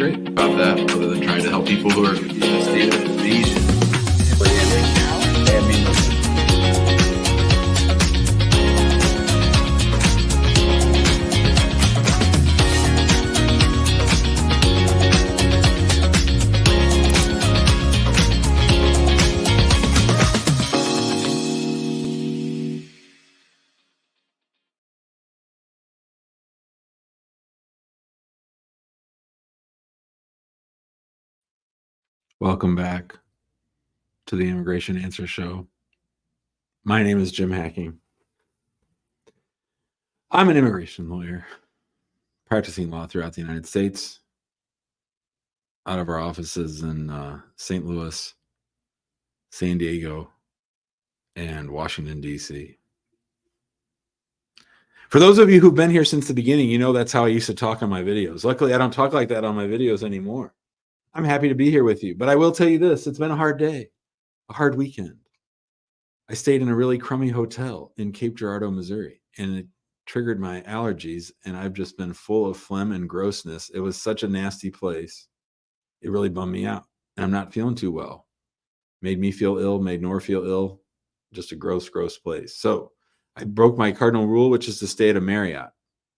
great about that, other than trying to help people who are in a state of invasion. Welcome back to the Immigration Answer Show. My name is Jim Hacking. I'm an immigration lawyer practicing law throughout the United States, out of our offices in St. Louis, San Diego, and Washington, D.C. For those of you who've been here since the beginning, you know that's how I used to talk on my videos. Luckily, I don't talk like that on my videos anymore. I'm happy to be here with you, but I will tell you this, it's been a hard day, a hard weekend. I stayed in a really crummy hotel in Cape Girardeau, Missouri, and it triggered my allergies, and I've just been full of phlegm and grossness. It was such a nasty place. It really bummed me out, and I'm not feeling too well. Made me feel ill, made Nor feel ill. Just a gross, gross place. So I broke my cardinal rule, which is to stay at a Marriott.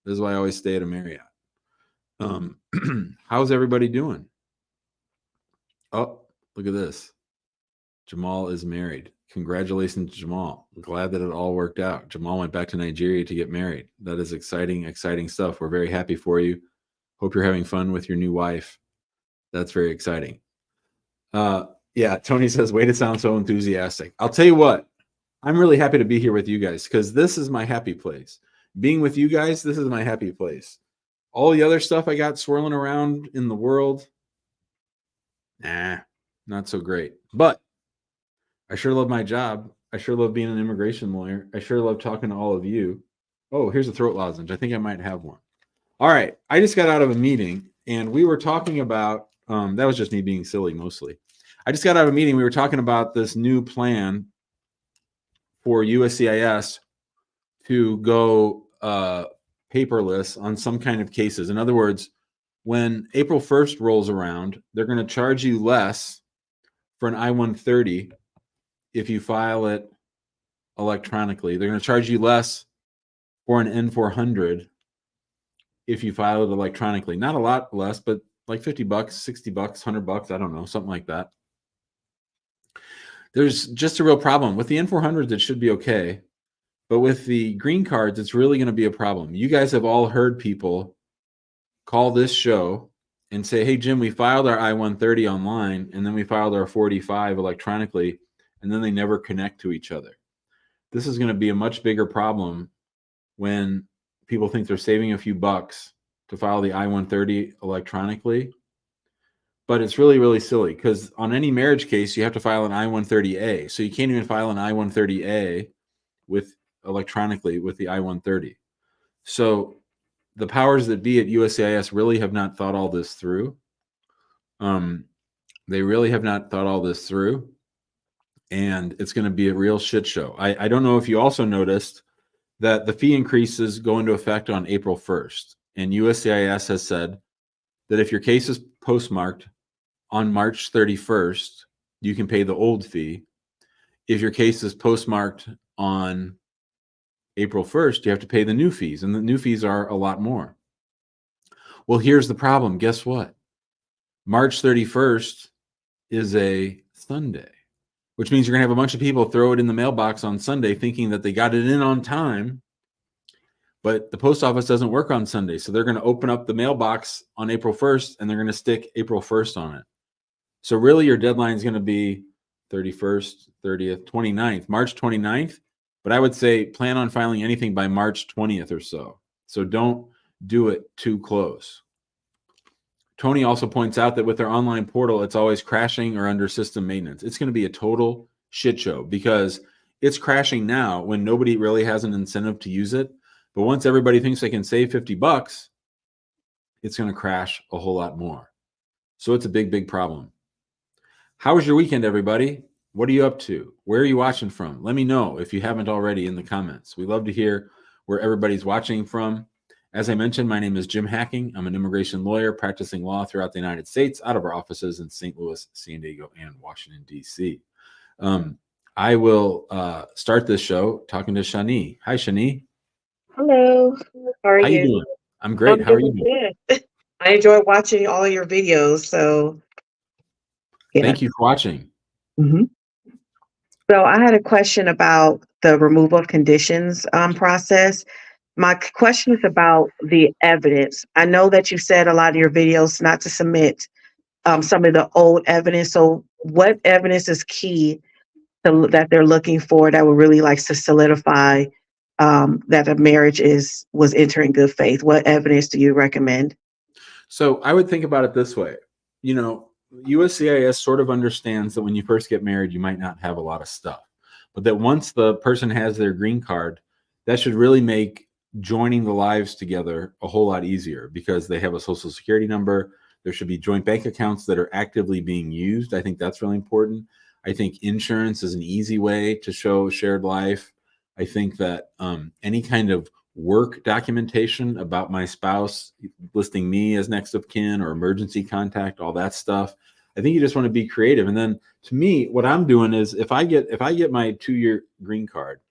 This is why I always stay at a Marriott. How's everybody doing? Oh, look at this. Jamal is married. Congratulations, Jamal. I'm glad that it all worked out. Jamal went back to Nigeria to get married. That is exciting, exciting stuff. We're very happy for you. Hope you're having fun with your new wife. That's very exciting. Yeah, Tony says, way to sound so enthusiastic. I'll tell you what, I'm really happy to be here with you guys because this is my happy place. Being with you guys, this is my happy place. All the other stuff I got swirling around in the world, not so great. But I sure love my job. I sure love being an immigration lawyer. I sure love talking to all of you. Oh, here's a throat lozenge. I think I might have one. All right. I just got out of a meeting and we were talking about, that was just me being silly mostly. I just got out of a meeting. We were talking about this new plan for USCIS to go paperless on some kind of cases. In other words, when April 1st rolls around, they're going to charge you less for an I-130 if you file it electronically. They're going to charge you less for an N-400 if you file it electronically. Not a lot less, but like $50, $60, $100, I don't know, something like that. There's just a real problem. With the N-400s, it should be okay. But with the green cards, it's really going to be a problem. You guys have all heard people call this show and say, hey, Jim, we filed our I-130 online, and then we filed our 45 electronically, and then they never connect to each other. This is going to be a much bigger problem when people think they're saving a few bucks to file the I-130 electronically. But it's really, really silly because on any marriage case, you have to file an I-130A. So you can't even file an I-130A electronically with the I-130. So the powers that be at USCIS really have not thought all this through. They really have not thought all this through. And it's going to be a real shit show. I don't know if you also noticed that the fee increases go into effect on April 1st. And USCIS has said that if your case is postmarked on March 31st, you can pay the old fee. If your case is postmarked on April 1st, you have to pay the new fees. And the new fees are a lot more. Well, here's the problem. Guess what? March 31st is a Sunday, which means you're going to have a bunch of people throw it in the mailbox on Sunday thinking that they got it in on time, but the post office doesn't work on Sunday. So they're going to open up the mailbox on April 1st and they're going to stick April 1st on it. So really your deadline is going to be 31st, 30th, 29th, March 29th. But I would say plan on filing anything by March 20th or so. So don't do it too close. Tony also points out that with their online portal, it's always crashing or under system maintenance. It's going to be a total shit show because it's crashing now when nobody really has an incentive to use it. But once everybody thinks they can save $50, it's going to crash a whole lot more. So it's a big, big problem. How was your weekend, everybody? What are you up to? Where are you watching from? Let me know if you haven't already in the comments. We love to hear where everybody's watching from. As I mentioned, my name is Jim Hacking. I'm an immigration lawyer practicing law throughout the United States out of our offices in St. Louis, San Diego, and Washington, D.C. I will start this show talking to Shani. Hi, Shani. Hello. How are How you you? doing? I'm great. I'm How are you doing doing? good. I enjoy watching all your videos. So, yeah. Thank you for watching. hmm So, I had a question about the removal of conditions process. My question is about the evidence. I know that you said a lot of your videos not to submit some of the old evidence. So, what evidence is key that they're looking for that would really like to solidify that a marriage was entering good faith? What evidence do you recommend? So I would think about it this way. USCIS sort of understands that when you first get married, you might not have a lot of stuff, but that once the person has their green card, that should really make joining the lives together a whole lot easier because they have a social security number. There should be joint bank accounts that are actively being used. I think that's really important. I think insurance is an easy way to show shared life. I think that any kind of work documentation about my spouse, listing me as next of kin or emergency contact, all that stuff. I think you just want to be creative. And then to me, what I'm doing is if I get my 2-year green card,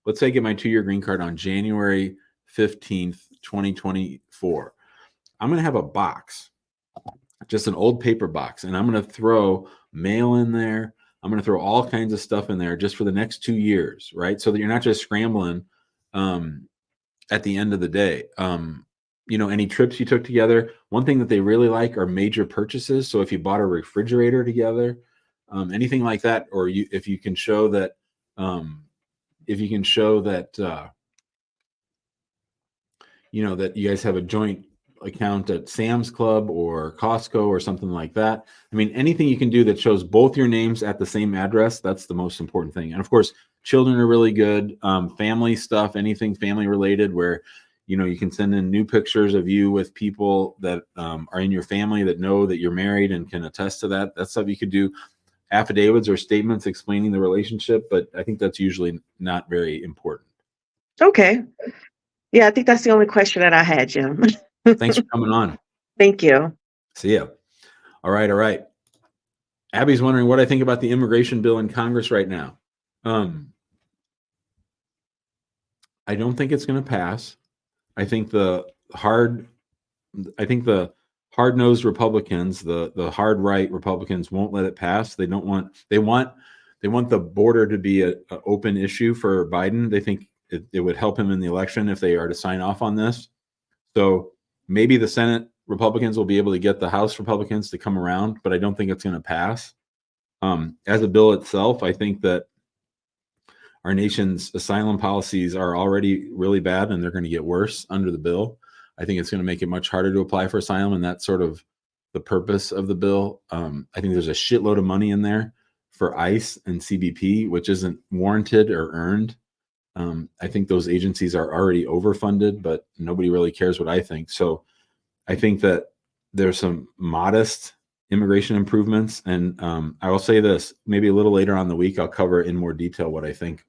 let's say I get my 2-year green card on January 15th, 2024, I'm going to have a box, just an old paper box, and I'm going to throw mail in there. I'm going to throw all kinds of stuff in there just for the next 2 years, right? So that you're not just scrambling at the end of the day. Any trips you took together. One thing that they really like are major purchases. So if you bought a refrigerator together, anything like that, or if you can show that, that you guys have a joint account at Sam's Club or Costco or something like that. I mean, anything you can do that shows both your names at the same address, that's the most important thing. And of course, children are really good. Family stuff, anything family related where, you can send in new pictures of you with people that are in your family that know that you're married and can attest to that. That's stuff you could do. Affidavits or statements explaining the relationship, but I think that's usually not very important. Okay. Yeah, I think that's the only question that I had, Jim. Thanks for coming on. Thank you. See ya. All right. Abby's wondering what I think about the immigration bill in Congress right now. I don't think it's going to pass. I think the hard-nosed Republicans, the hard right Republicans won't let it pass. They want the border to be an open issue for Biden. They think it would help him in the election if they are to sign off on this. So maybe the Senate Republicans will be able to get the House Republicans to come around, but I don't think it's going to pass. As a bill itself, I think that our nation's asylum policies are already really bad and they're going to get worse under the bill. I think it's going to make it much harder to apply for asylum, and that's sort of the purpose of the bill. I think there's a shitload of money in there for ICE and CBP, which isn't warranted or earned. I think those agencies are already overfunded, but nobody really cares what I think. So I think that there's some modest immigration improvements. And I will say this, maybe a little later on in the week, I'll cover in more detail what I think.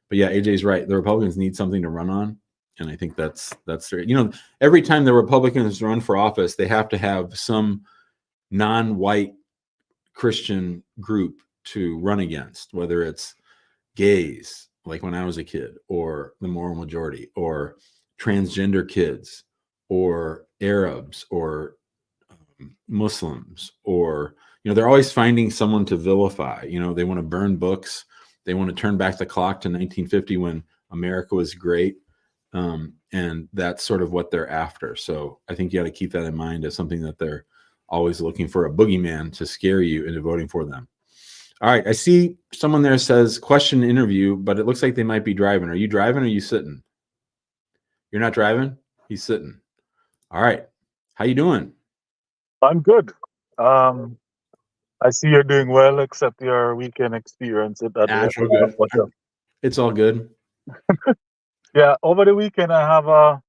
But yeah, AJ's right. The Republicans need something to run on. And I think that's every time the Republicans run for office, they have to have some non-white Christian group to run against, whether it's gays, like when I was a kid, or the moral majority, or transgender kids, or Arabs, or Muslims, or they're always finding someone to vilify. They want to burn books, they want to turn back the clock to 1950 when America was great, and that's sort of what they're after. So I think you got to keep that in mind as something that they're always looking for, a boogeyman to scare you into voting for them. All right, I see someone there says question interview, but it looks like they might be driving. Are you driving or are you sitting? You're not driving? He's sitting. All right. How you doing? I'm good. I see you're doing well, except your weekend experience. It's all good. It's all good. Yeah, over the weekend I don't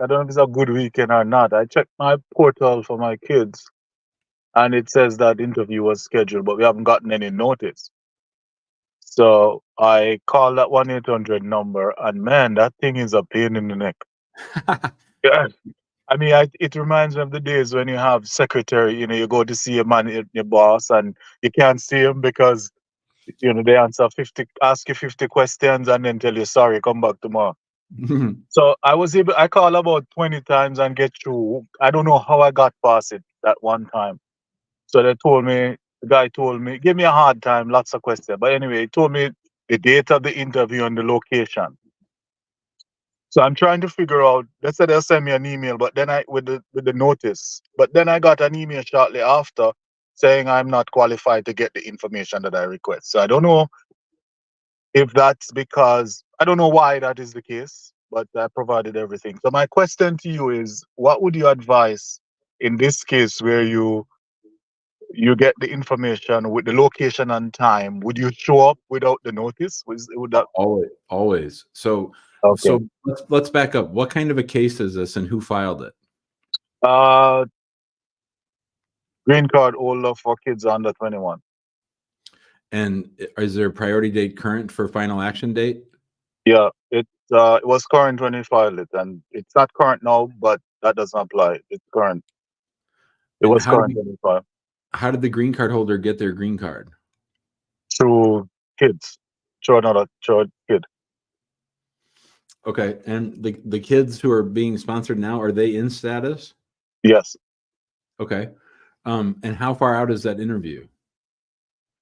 know if it's a good weekend or not. I checked my portal for my kids, and it says that interview was scheduled, but we haven't gotten any notice. So I called that 1-800 number, and man, that thing is a pain in the neck. Yeah. I mean, it reminds me of the days when you have secretary, you go to see your boss, and you can't see him because, they ask you 50 questions and then tell you, sorry, come back tomorrow. So I call about 20 times and get through. I don't know how I got past it that one time. So the guy told me, give me a hard time, lots of questions. But anyway, he told me the date of the interview and the location. So I'm trying to figure out. They said they'll send me an email, but then with the notice. But then I got an email shortly after saying I'm not qualified to get the information that I request. So I don't know if that's because I don't know why that is the case, but I provided everything. So my question to you is, what would you advise in this case where you get the information with the location and time? Would you show up without the notice? Would that Always. So okay? let's back up. What kind of a case is this, and who filed it? Uh, green card holder for kids under 21. And is there a priority date current for final action date? Yeah, it was current when we filed it, and it's not current now, but that doesn't apply. It's current. It And was current when we filed. how did the green card holder get their green card? Through kids, through a kid. Okay, and the kids who are being sponsored now, are they in status? Yes, Okay, and how far out is that interview?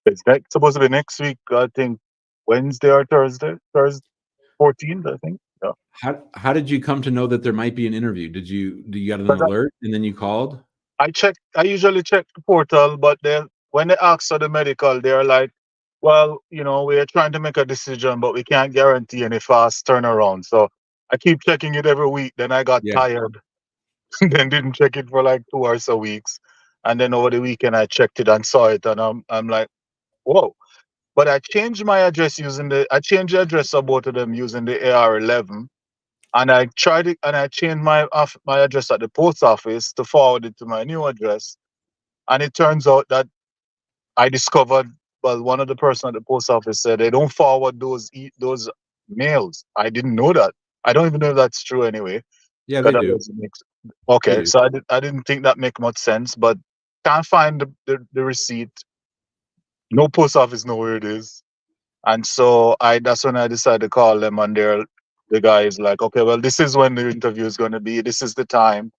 it's supposed to be next week. I think Wednesday or Thursday. Thursday, 14th. I think. Yeah. How did you come to know that there might be an interview? Do you got an But alert and then you called? I usually check the portal, but when they ask for the medical, they're like, well, we're trying to make a decision, but we can't guarantee any fast turnaround. So I keep checking it every week. Then I got Yeah. tired, then didn't check it for like 2 or so weeks. And then over the weekend, I checked it and saw it. And I'm like, whoa. But I changed my address I changed the address of both of them using the AR11. And I tried it, and I changed my address at the post office to forward it to my new address. And it turns out that I discovered, well, one of the person at the post office said they don't forward those mails. I didn't know that. I don't even know if that's true anyway. Yeah, 'Cause they that do. doesn't make sense. They Okay, do. so I didn't think that make much sense, but can't find the receipt. No post office know where it is. And so that's when I decided to call them, and the guy is like, okay, well, this is when the interview is going to be. This is the time.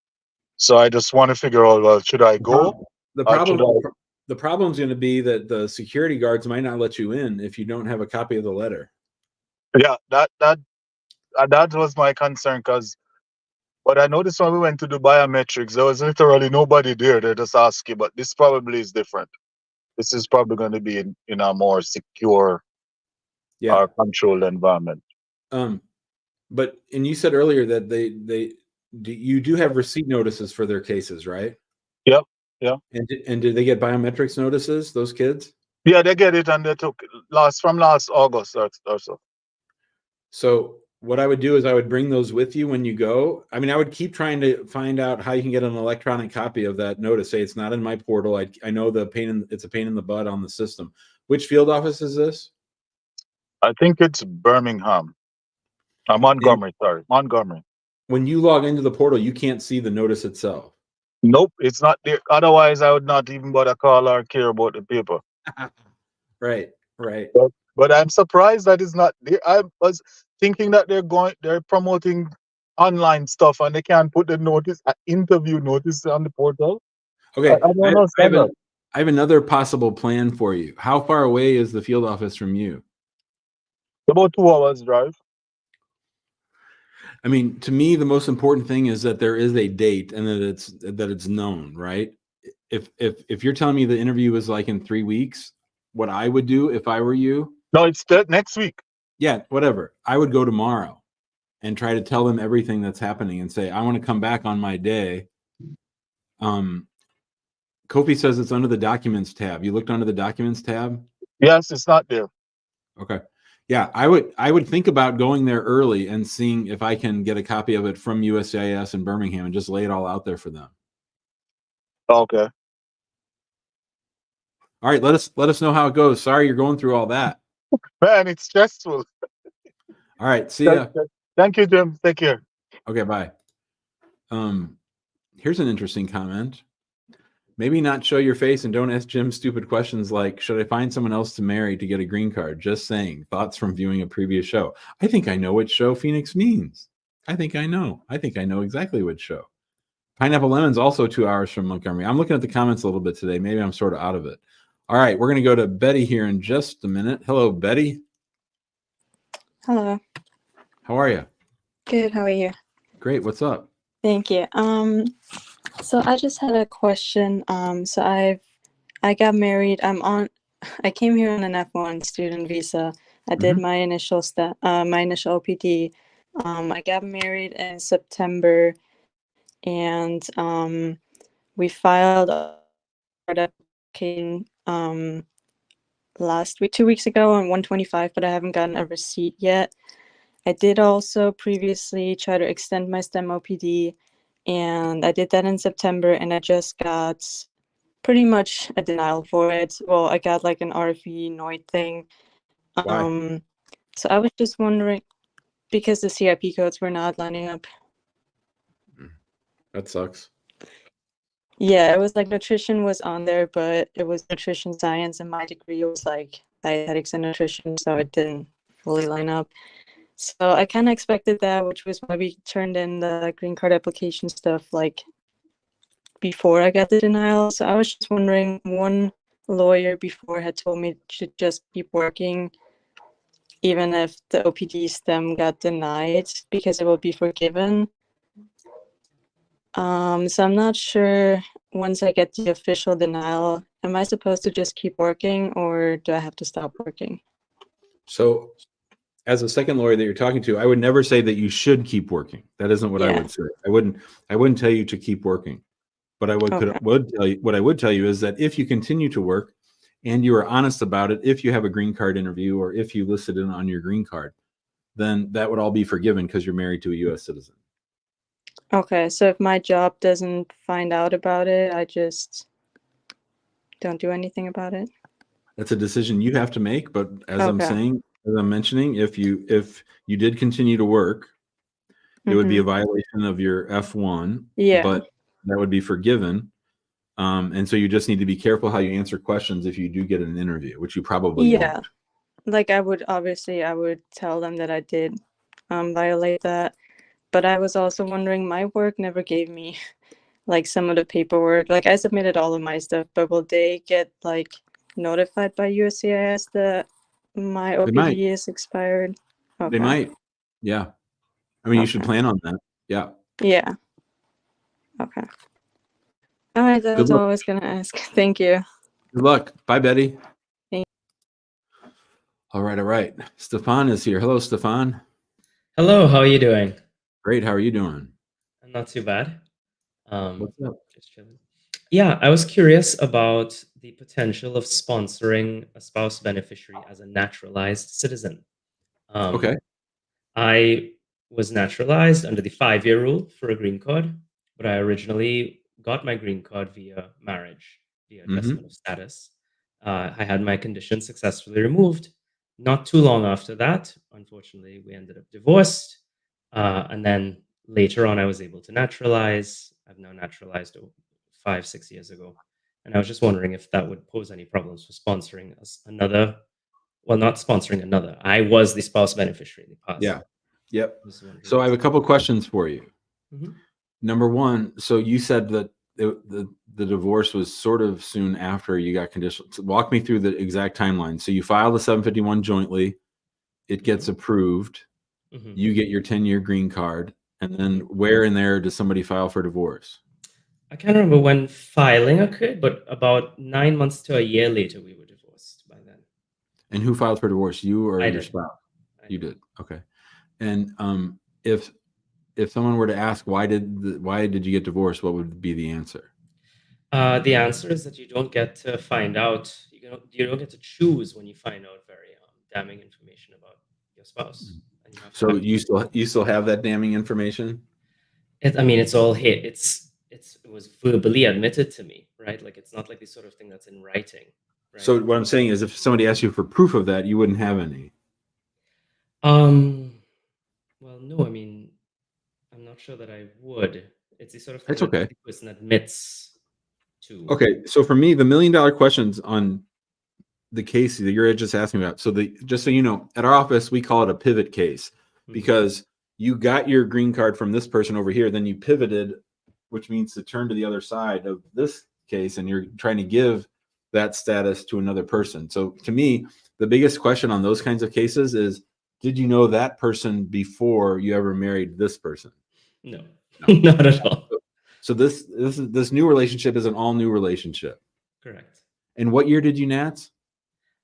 So I just want to figure out, well, should I go? The Or should I? problem's going to be that the security guards might not let you in if you don't have a copy of the letter. Yeah, that was my concern, but I noticed when we went to do biometrics, there was literally nobody there. They just asked you, but this probably is different. This is probably going to be in a more secure Yeah. controlled environment. But you said earlier that you do have receipt notices for their cases, right? Yep. Yeah. And did they get biometrics notices, those kids? Yeah, they get it, and they took from last August or so. So what I would do is I would bring those with you when you go. I mean, I would keep trying to find out how you can get an electronic copy of that notice. Say it's not in my portal. I know it's a pain in the butt on the system. Which field office is this? I think it's Birmingham. Montgomery, sorry. Montgomery. When you log into the portal, you can't see the notice itself. Nope, it's not there. Otherwise, I would not even bother call or care about the paper. Right. But I'm surprised that it's not there. I was thinking that they're promoting online stuff, and they can't put the interview notice on the portal. Okay. I don't understand that. I have another possible plan for you. How far away is the field office from you? About 2 hours drive. I mean, to me, the most important thing is that there is a date and that it's known, right? If you're telling me the interview is like in 3 weeks, what I would do if I were you? No, it's next week. Yeah, whatever. I would go tomorrow and try to tell them everything that's happening and say, I want to come back on my day. Kofi says it's under the documents tab. You looked under the documents tab? Yes, it's not there. Okay. Yeah, I would think about going there early and seeing if I can get a copy of it from USCIS in Birmingham and just lay it all out there for them. Okay. All right, let us know how it goes. Sorry you're going through all that. Man, it's stressful. All right, see ya. Thank you, Jim. Take care. Okay, bye. Here's an interesting comment. Maybe not show your face and don't ask Jim stupid questions like, should I find someone else to marry to get a green card? Just saying. Thoughts from viewing a previous show. I think I know what show Phoenix means. I think I know exactly what show. Pineapple Lemon's also 2 hours from Montgomery. I'm looking at the comments a little bit today. Maybe I'm sort of out of it. All right, we're going to go to Betty here in just a minute. Hello, Betty. Hello. How are you? Good. How are you? Great. What's up? Thank you. So I just had a question. So I got married. I came here on an F1 student visa. I did my initial OPT. I got married in September, and we filed a application last week, 2 weeks ago, on 125, but I haven't gotten a receipt yet. I did also previously try to extend my STEM OPD, and I did that in September, and I just got pretty much a denial for it. Well, I got like an RFE NOID thing. Why? So I was just wondering, because the CIP codes were not lining up. That sucks. Yeah, it was like nutrition was on there, but it was nutrition science, and my degree was like dietetics and nutrition, so it didn't fully line up. So I kind of expected that, which was why we turned in the green card application stuff like before I got the denial. So I was just wondering, one lawyer before had told me to just keep working even if the OPD STEM got denied because it will be forgiven. So I'm not sure, once I get the official denial, am I supposed to just keep working or do I have to stop working? So as a second lawyer that you're talking to, I would never say that you should keep working. That isn't what I would say. I wouldn't tell you to keep working. But I would tell you, what I would tell you is that if you continue to work and you are honest about it, if you have a green card interview or if you listed it on your green card, then that would all be forgiven because you're married to a U.S. citizen. Okay, so if my job doesn't find out about it, I just don't do anything about it? That's a decision you have to make. But as I'm mentioning, if you did continue to work, it would be a violation of your F1. Yeah. But that would be forgiven. And so you just need to be careful how you answer questions if you do get an interview, which you probably won't. Like I would tell them that I did violate that. But I was also wondering, my work never gave me like some of the paperwork. Like I submitted all of my stuff, but will they get like notified by USCIS that my OPD is expired? Okay. They might. Yeah. I mean, you should plan on that. Yeah. Yeah. Okay. All right, that was all I was going to ask. Thank you. Good luck. Bye, Betty. Thank you. All right. Stefan is here. Hello, Stefan. Hello, how are you doing? Great. How are you doing? I'm not too bad. What's up? Just chilling. Yeah, I was curious about the potential of sponsoring a spouse beneficiary as a naturalized citizen. Okay. I was naturalized under the 5-year rule for a green card, but I originally got my green card via marriage, via adjustment of status. I had my condition successfully removed. Not too long after that, unfortunately, we ended up divorced. And then later on, I was able to naturalize. I've now naturalized 5-6 years ago. And I was just wondering if that would pose any problems for sponsoring another. Well, not sponsoring another. I was the spouse beneficiary in the past. Yeah. Yep. So I have a couple questions for you. Number one, so you said that the divorce was sort of soon after you got conditional. So walk me through the exact timeline. So you file the 751 jointly. It gets approved. You get your 10-year green card. And then where in there does somebody file for divorce? I can't remember when filing occurred, but about 9 months to a year later, we were divorced by then. And who filed for divorce? You or your did. spouse? You did. Okay. And if someone were to ask why did you get divorced, what would be the answer? The answer is that you don't get to find out. You don't get to choose when you find out very damning information about your spouse. And so you still have that damning information? It's all here. It was verbally admitted to me, right? Like it's not like the sort of thing that's in writing. Right? So what I'm saying is, if somebody asked you for proof of that, you wouldn't have any. Well, no. I mean, I'm not sure that I would. It's the sort of thing That's that okay. the person admits to. Okay, so for me, the $1 million questions on the case that you're just asking about. So just so you know, at our office we call it a pivot case because you got your green card from this person over here, then you pivoted, which means to turn to the other side of this case, and you're trying to give that status to another person. So to me, the biggest question on those kinds of cases is, did you know that person before you ever married this person? No, No. not at all. So this new relationship is an all new relationship. Correct. And what year did you Nats?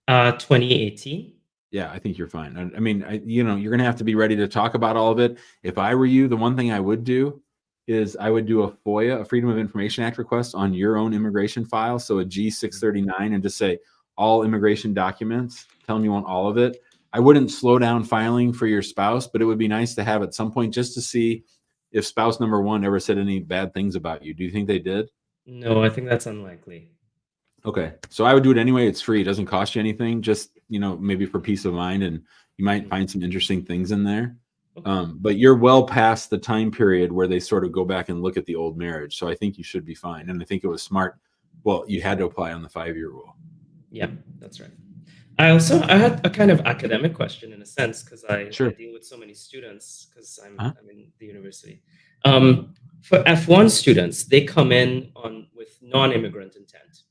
2018. Yeah, I think you're fine. I mean, you're going to have to be ready to talk about all of it. If I were you, the one thing I would do is I would do a FOIA, a Freedom of Information Act request on your own immigration file. So a G639 and just say all immigration documents, tell them you want all of it. I wouldn't slow down filing for your spouse, but it would be nice to have at some point just to see if spouse number one ever said any bad things about you. Do you think they did? No, I think that's unlikely. Okay. So I would do it anyway. It's free. It doesn't cost you anything. Just, maybe for peace of mind, and you might find some interesting things in there. Okay. But you're well past the time period where they sort of go back and look at the old marriage. So I think you should be fine. And I think it was smart. Well, you had to apply on the 5-year rule. Yeah, that's right. I had a kind of academic question in a sense, because I deal with so many students because I'm in the university. For F1 students, they come in with non-immigrant intent.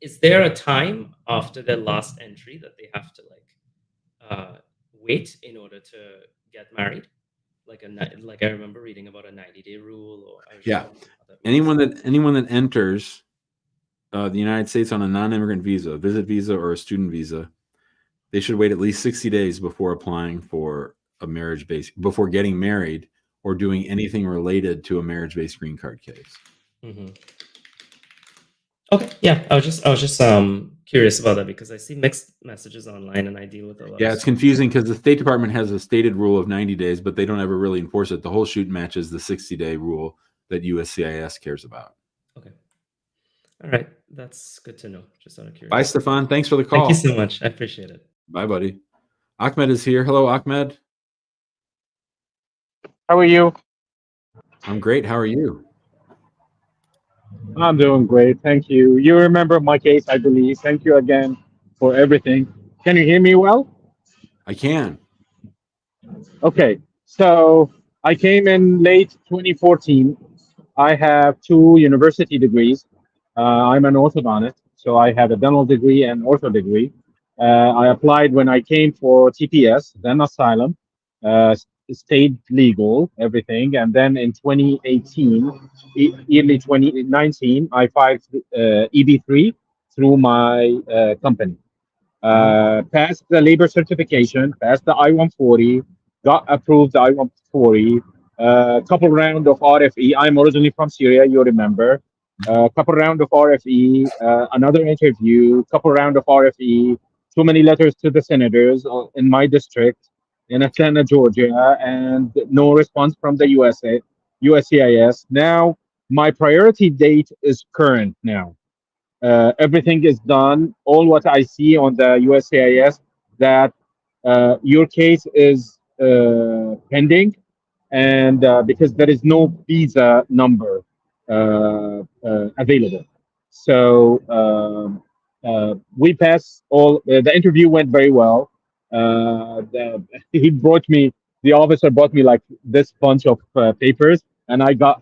Is there a time after their last entry that they have to wait in order to get married? Like I remember reading about a 90-day rule, or I was just wondering how that works. Anyone that enters the United States on a non-immigrant visa, visit visa, or a student visa, they should wait at least 60 days before applying for a before getting married or doing anything related to a marriage-based green card case. Mm-hmm. Okay, yeah, I was just curious about that because I see mixed messages online and I deal with a lot. Yeah, it's confusing because the State Department has a stated rule of 90 days, but they don't ever really enforce it. The whole shoot matches the 60-day rule that USCIS cares about. Okay. All right, that's good to know. Just out of curiosity. Bye, Stefan. Thanks for the call. Thank you so much. I appreciate it. Bye, buddy. Ahmed is here. Hello, Ahmed. How are you? I'm great. How are you? I'm doing great. Thank you. You remember my case, I believe. Thank you again for everything. Can you hear me well? I can. Okay. So I came in late 2014. I have 2 university degrees. I'm an orthodontist, so I have a dental degree and ortho degree. I applied when I came for TPS, then asylum, stayed legal, everything. And then in 2018, early 2019, I filed EB3 through my company. Passed the labor certification, passed the I-140, got approved the I-140, couple round of RFE. I'm originally from Syria, you remember. Couple round of RFE, another interview, couple round of RFE, too many letters to the senators in my district in Atlanta, Georgia, and no response from the USCIS. Now, my priority date is current now. Everything is done. All what I see on the USCIS that your case is pending, and because there is no visa number available. So we passed all. The interview went very well. The officer brought me like this bunch of papers, and I got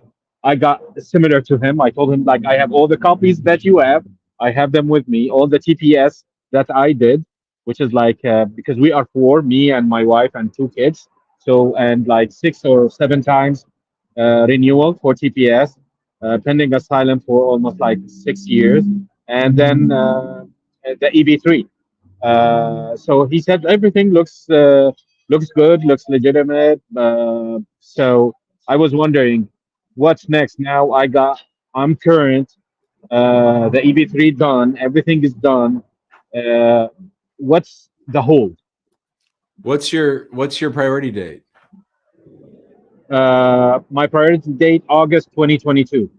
similar to him. I told him like I have all the copies that you have. I have them with me. All the TPS that I did, which is like because we are 4, me and my wife and 2 kids. So and like 6 or 7 times renewal for TPS, pending asylum for almost like 6 years, and then the EB3. So he said everything looks good, looks legitimate. So I was wondering, what's next? Now I'm current. The EB3 done. Everything is done. What's the hold? What's your priority date? My priority date August 2022,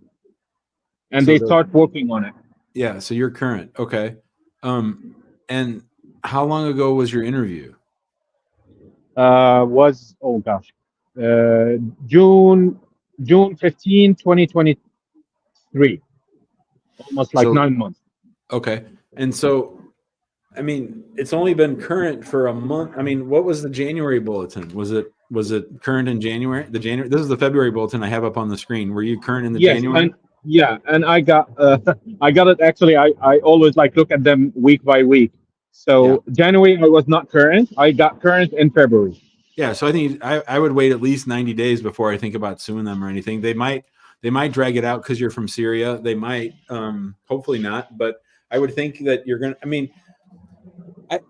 and So they start working on it. Yeah, so you're current. Okay. And how long ago was your interview? June June 15, 2023. Almost like So 9 months. okay, and so I mean, it's only been current for a month. I mean, what was the January bulletin? Was it current in January? The January. This is the February bulletin I have up on the screen. Were you current in the Yes, January? and I got I got it actually. I always like look at them week by week. Yeah. So January I was not current. I got current in February. Yeah. So I think I would wait at least 90 days before I think about suing them or anything. They might drag it out because you're from Syria. They might, hopefully not, but I would think that you're gonna. I mean,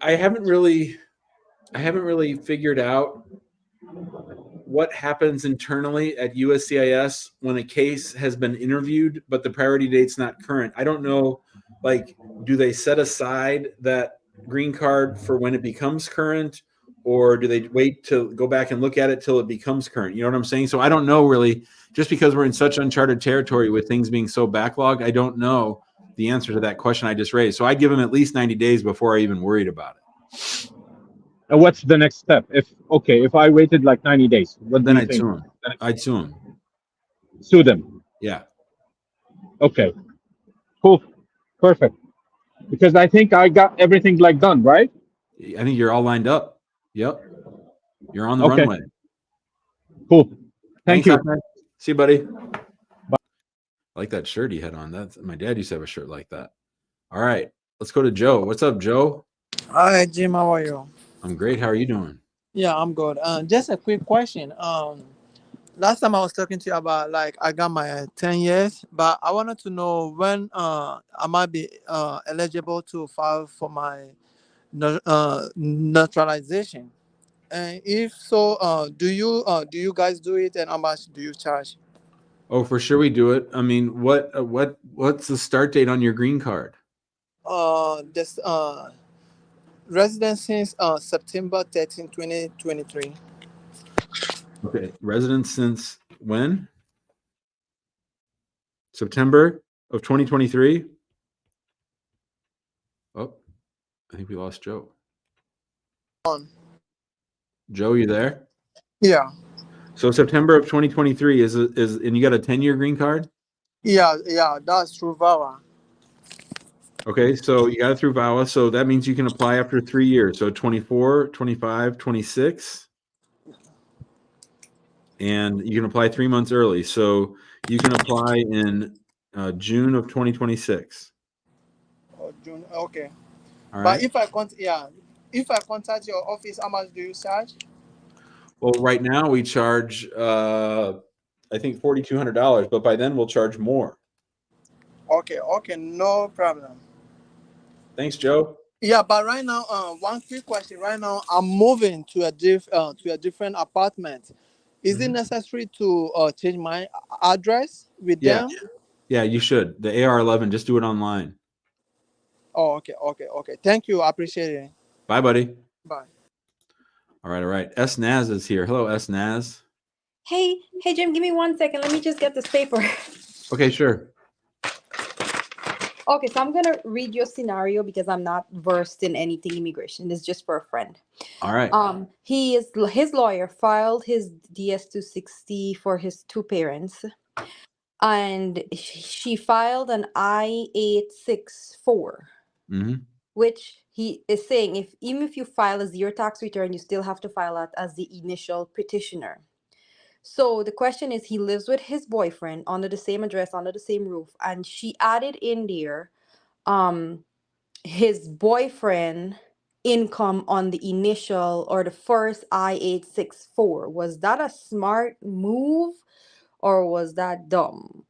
I haven't really figured out what happens internally at USCIS when a case has been interviewed, but the priority date's not current. I don't know, like, do they set aside that green card for when it becomes current, or do they wait to go back and look at it till it becomes current? You know what I'm saying? So I don't know really, just because we're in such uncharted territory with things being so backlogged, I don't know the answer to that question I just raised. So I'd give them at least 90 days before I even worried about it. And what's the next step? If I waited like 90 days, what do Then you I'd think? sue them. I'd sue them. Sue them. Yeah. Okay. Cool. Perfect. Because I think I got everything like done, right? I think you're all lined up. Yep. You're on the Okay. runway. Cool. Thank Thanks, you. Ahmed. See you, buddy. I like that shirt he had on. That's my dad used to have a shirt like that. All right. Let's go to Joe. What's up, Joe? Hi, Jim. How are you? I'm great. How are you doing? Yeah, I'm good. Just a quick question. Last time I was talking to you about like I got my 10 years, but I wanted to know when I might be eligible to file for my naturalization. And if so, do you guys do it, and how much do you charge? Oh, for sure we do it. I mean, what's the start date on your green card? This resident since September 13, 2023. Okay. Residence since when? September of 2023. Oh, I think we lost Joe. On. Joe, you there? Yeah. So September of 2023 is and you got a 10-year green card? Yeah, that's true, VAWA. Okay, so you got it through VAWA. So that means you can apply after 3 years. So 24, 25, 26. And you can apply 3 months early. So you can apply in June of 2026. Oh, June. Okay. All But right. if I contact your office, how much do you charge? Well, right now we charge, I think $4,200, but by then we'll charge more. Okay, no problem. Thanks, Joe. Yeah, but right now, one quick question. Right now, I'm moving to a different apartment. Is it necessary to change my address with Yeah. them? Yeah, you should. The AR11, just do it online. Oh, okay. Thank you. I appreciate it. Bye, buddy. Bye. All right. S. Naz is here. Hello, S. Naz. Hey, Jim, give me 1 second. Let me just get this paper. Okay, sure. Okay, so I'm gonna read your scenario because I'm not versed in anything immigration. It's just for a friend. All right. His lawyer filed his DS-260 for his two parents, and she filed an I-864, Mm-hmm. which he is saying even if you file a zero tax return, you still have to file that as the initial petitioner. So the question is, he lives with his boyfriend under the same address, under the same roof, and she added in there his boyfriend income on the initial or the first I-864. Was that a smart move or was that dumb?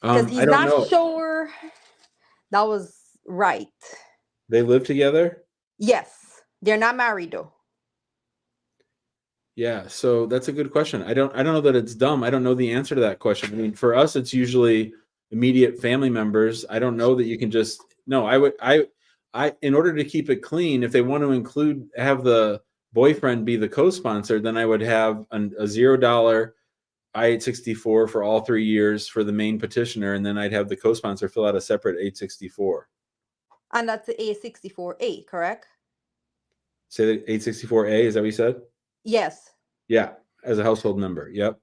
Because he's I don't not know. sure that was right. They live together? Yes, they're not married though. Yeah, so that's a good question. I don't know that it's dumb. I don't know the answer to that question. I mean, for us, it's usually immediate family members. I don't know that you can just no. I in order to keep it clean, if they want to have the boyfriend be the co-sponsor, then I would have a $0 I-864 for all 3 years for the main petitioner, and then I'd have the co-sponsor fill out a separate 864. And that's the A64A, correct? Say the 864A, is that what you said? Yes. Yeah, as a household member. Yep.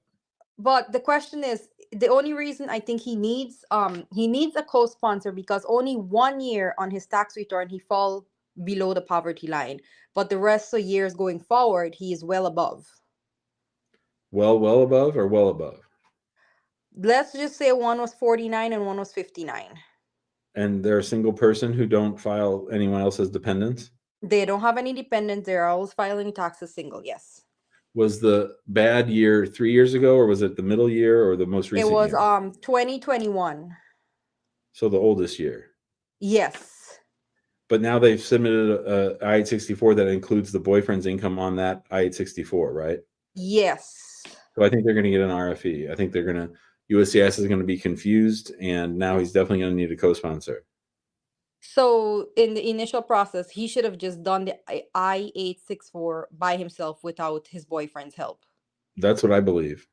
But the question is, the only reason I think he needs a co-sponsor because only 1 year on his tax return he fall below the poverty line, but the rest of years going forward he is well above. Well above or well above? Let's just say one was 49 and one was 59. And they're a single person who don't file anyone else as dependents? They don't have any dependents. They're always filing taxes single. Yes. Was the bad year 3 years ago, or was it the middle year or the most It recent was year? 2021. So the oldest year. Yes. But now they've submitted a I-864 that includes the boyfriend's income on that I-864, right? Yes. So I think they're going to get an RFE. I think they're going to, USCIS is going to be confused, and now he's definitely going to need a co-sponsor. So in the initial process, he should have just done the I-864 by himself without his boyfriend's help. That's what I believe.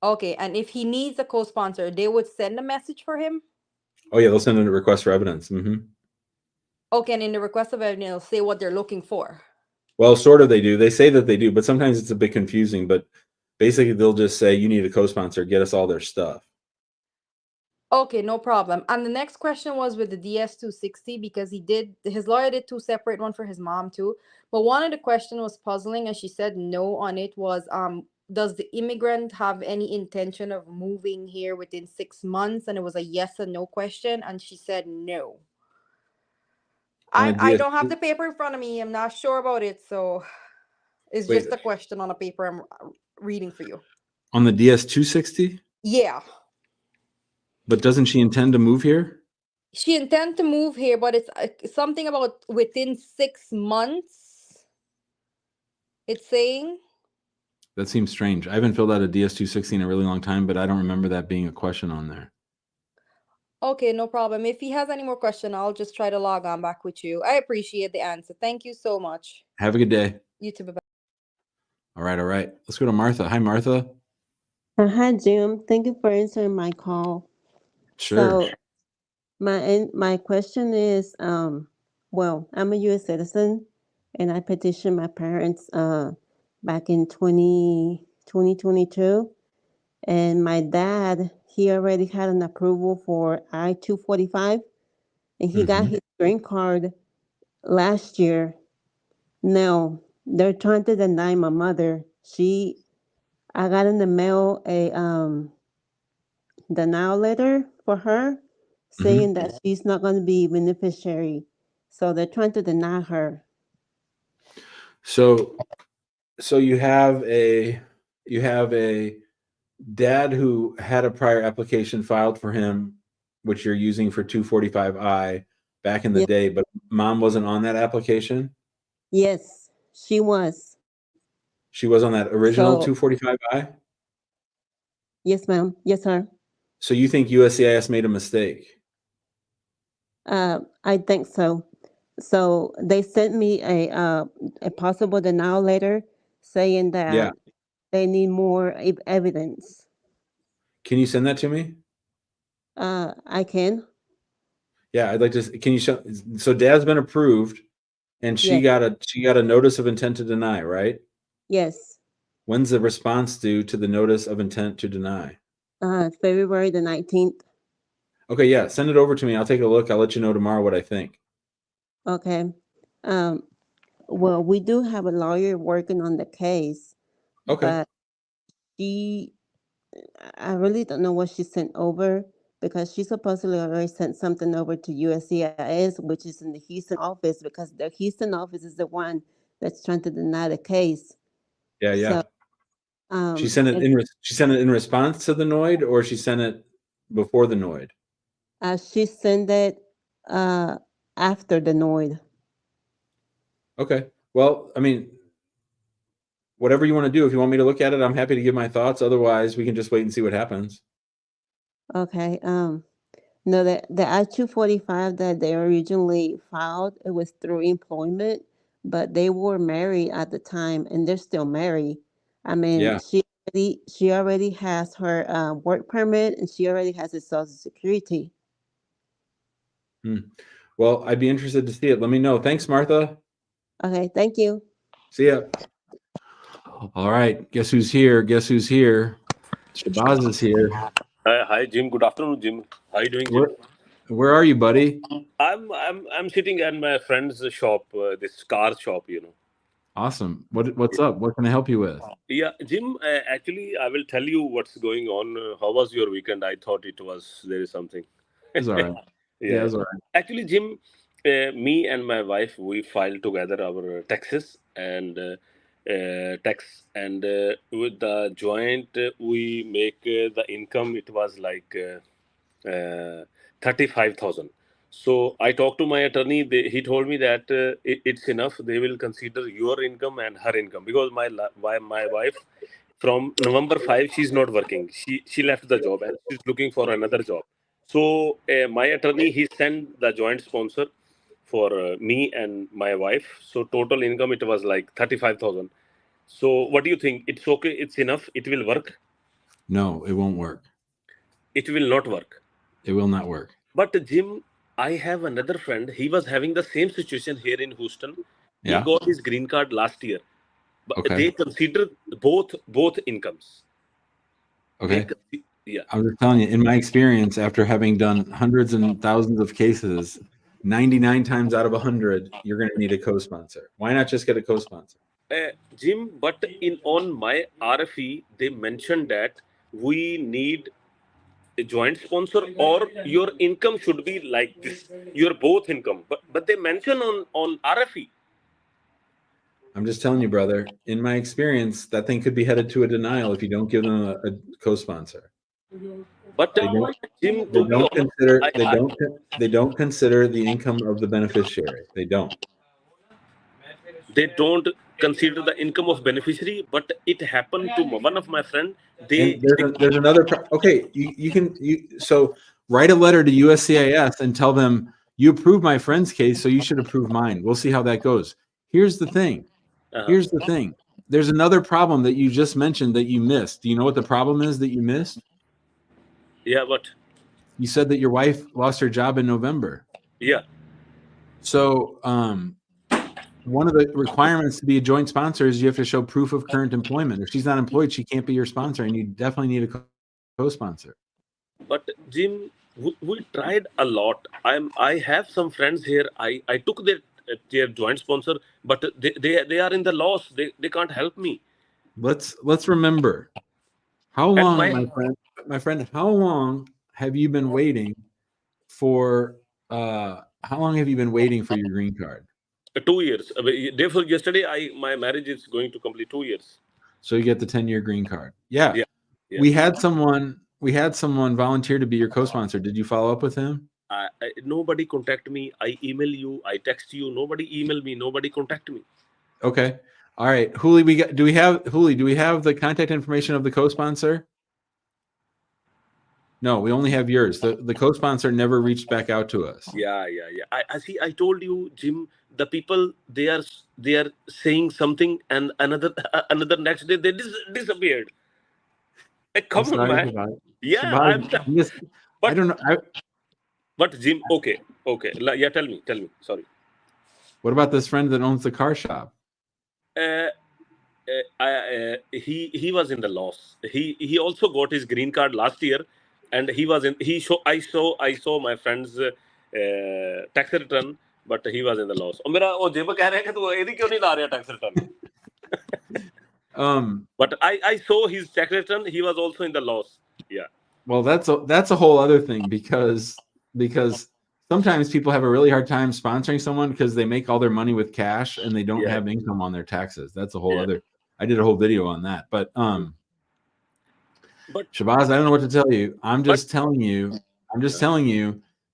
Okay, and if he needs a co-sponsor, they would send a message for him? Oh, yeah, they'll send in a request for evidence. Okay, and in the request of evidence, they'll say what they're looking for. Well, sort of they do. They say that they do, but sometimes it's a bit confusing. But basically, they'll just say, you need a co-sponsor, get us all their stuff. Okay, no problem. And the next question was with the DS-260 because his lawyer did two separate, one for his mom too. But one of the question was puzzling, and she said no on it was, does the immigrant have any intention of moving here within 6 months? And it was a yes or no question, and she said no. I don't have the paper in front of me. I'm not sure about it, so it's just a question on a paper I'm reading for you. On the DS-260? Yeah. But doesn't she intend to move here? She intends to move here, but it's something about within 6 months. It's saying. That seems strange. I haven't filled out a DS-260 in a really long time, but I don't remember that being a question on there. Okay, no problem. If he has any more question, I'll just try to log on back with you. I appreciate the answer. Thank you so much. Have a good day. You too. Bye-bye. All right. Let's go to Martha. Hi, Martha. Hi, Jim. Thank you for answering my call. Sure. So my question is, well, I'm a U.S. citizen, and I petitioned my parents back in 2022, and my dad, he already had an approval for I-245, and he got his green card last year. Now they're trying to deny my mother. I got in the mail a denial letter for her saying that she's not going to be beneficiary. So they're trying to deny her. So you have a dad who had a prior application filed for him, which you're using for 245I back in the day, but mom wasn't on that application? Yes, she was. She was on that original 245I? Yes, ma'am. Yes, sir. So you think USCIS made a mistake? I think so. So they sent me a possible denial letter saying that they need more evidence. Can you send that to me? I can. Yeah, I'd like to. Can you show? So dad's been approved, and she got a notice of intent to deny, right? Yes. When's the response due to the notice of intent to deny? February the 19th. Okay, yeah, send it over to me. I'll take a look. I'll let you know tomorrow what I think. Okay. Well, we do have a lawyer working on the case. Okay. But I really don't know what she sent over because she supposedly already sent something over to USCIS, which is in the Houston office, because the Houston office is the one that's trying to deny the case. Yeah. So, she sent it in response to the NOID, or she sent it before the NOID? She sent it after the NOID. Okay. Well, I mean, whatever you want to do. If you want me to look at it, I'm happy to give my thoughts. Otherwise, we can just wait and see what happens. Okay. No, the I-245 that they originally filed, it was through employment, but they were married at the time, and they're still married. I mean, she already has her work permit, and she already has his Social Security. Well, I'd be interested to see it. Let me know. Thanks, Martha. Okay, thank you. See ya. All right. Guess who's here? Shabazz is here. Hi, Jim. Good afternoon, Jim. How are you doing, Jim? Where are you, buddy? I'm sitting at my friend's shop, this car shop, you know. Awesome. What's up? What can I help you with? Yeah, Jim. Actually, I will tell you what's going on. How was your weekend? I thought there is something. It's all right. Yeah, it's all right. Actually, Jim, me and my wife, we filed together our taxes and tax, and with the joint, we make the income. It was like 35,000. So I talked to my attorney. He told me that it's enough. They will consider your income and her income because my wife from November 5 she's not working. She left the job and she's looking for another job. So my attorney he sent the joint sponsor for me and my wife. So total income it was like 35,000. So what do you think? It's okay. It's enough. It will work. No, it won't work. It will not work. It will not work. But Jim, I have another friend. He was having the same situation here in Houston. He Yeah. got his green card last year, but Okay. they consider both incomes. Okay. Yeah. I'm just telling you, in my experience, after having done hundreds and thousands of cases, 99 times out of 100, you're going to need a co-sponsor. Why not just get a co-sponsor? Jim, but on my RFE, they mentioned that we need a joint sponsor or your income should be like this, your both income. But they mention on RFE. I'm just telling you, brother, in my experience, that thing could be headed to a denial if you don't give them a co-sponsor. But They don't, Jim, they to be don't honest, consider they don't consider the income of the beneficiary. They don't. They don't consider the income of beneficiary, but it happened to one of my friend. And there's another okay, so write a letter to USCIS and tell them you approved my friend's case, so you should approve mine. We'll see how that goes. Here's the thing. There's another problem that you just mentioned that you missed. Do you know what the problem is that you missed? Yeah, what? You said that your wife lost her job in November. Yeah. So one of the requirements to be a joint sponsor is you have to show proof of current employment. If she's not employed, she can't be your sponsor, and you definitely need a co-sponsor. But Jim, we tried a lot. I have some friends here. I took their joint sponsor, but they are in the loss. They can't help me. Let's remember how long, my friend, how long have you been waiting for? How long have you been waiting for your green card? 2 years. Therefore, yesterday my marriage is going to complete 2 years. So you get the 10-year green card. Yeah. Yeah. We had someone volunteer to be your co-sponsor. Did you follow up with him? Nobody contact me. I email you. I text you. Nobody email me. Nobody contact me. Okay. All right. Huli, do we have the contact information of the co-sponsor? No, we only have yours. The co-sponsor never reached back out to us. Yeah. I see. I told you, Jim. The people they are saying something, and another next day they disappeared. Come on, man. Yeah, I don't know. But Jim, okay. Yeah, tell me. Sorry. What about this friend that owns the car shop? He was in the loss. He also got his green card last year, and he was in. I saw my friend's tax return, but he was in the loss. tax return. But I saw his tax return. He was also in the loss. Yeah. Well, that's a whole other thing because sometimes people have a really hard time sponsoring someone because they make all their money with cash and they don't have income on their taxes. That's a whole other. I did a whole video on that, but Shabazz, I don't know what to tell you. I'm just telling you